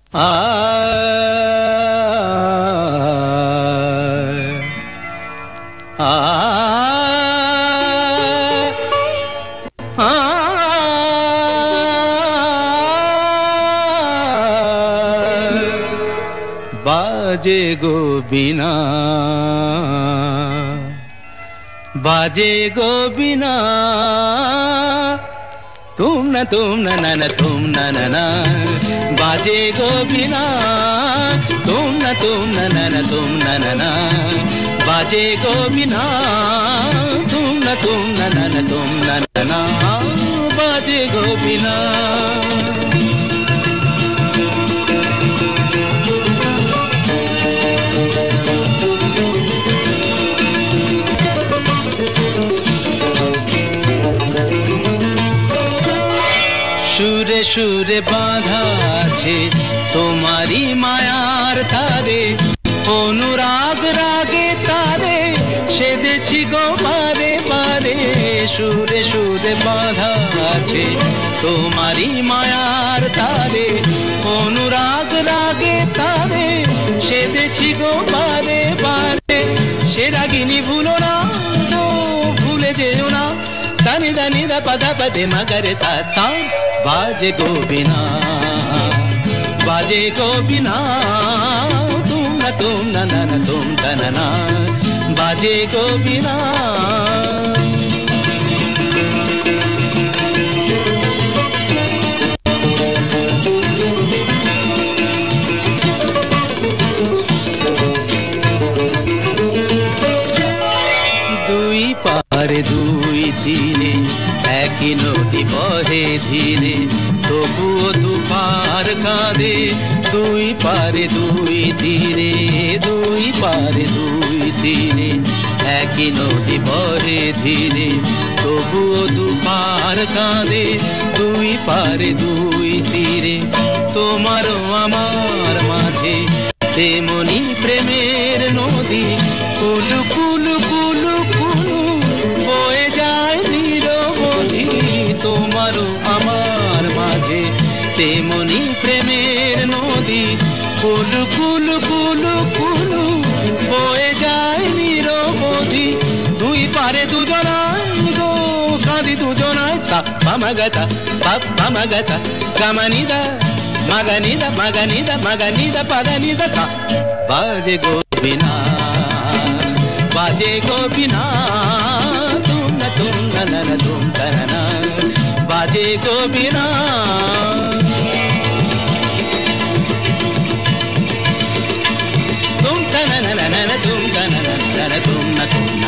बाजे गो बिना, बाजे गो बिना, तुम न तुम न बाजे गो बिना, तुम न तुम न बाजे गो बिना, तुम न तुम न बाजे गो बिना। সুরে সুরে বাঁধা আছে তোমারি মায়ার তারে, অনুরাগ রাগে তারে সেদেছি গো বারে বারে। সুরে সুরে বাঁধা আছে তোমারি মায়ার তারে, অনুরাগ রাগে তারে সেদেছি গো বারে বারে। সে রাগিনী ভুলো না, ভুলে যেও না, দানি দানি দা পদা পদে মগরে তা সা। बाजे गो बिना, बाजे गो बिना, तुम न तुम न बाजे गो बिना। দুই পারে দুই দিনে একই নদী বহে ধীরে, তবুও দুপার কাঁদে। দুই পারে দুই তীরে, দুই পারে দুই তীরে একই নদী বহে ধীরে, তবুও দুপার কাঁদে। দুই পারে দুই তীরে তোমারও আমার মাঝে তেমনি প্রেমের নদী, কুলু কুলু কুলু কুলু বয়ে যায় নিরবধি। তোমারও আমার মাঝে তেমনি প্রেমের নদী, কুলু কুলু কুলু কুলু বয়ে যায় নিরবধি। দুই পারে দুজনায় গো কাঁদি দুজনায়, পামাগাতা পামাগাতা গামানিদা মাগানিদা মাগানিদা মাগানিদা পাদানিদা কা। বাজে গো বিনা, बाजे गो बिना, तुम न तुम न बाजे गो बिना। तुम न तुम न तुम न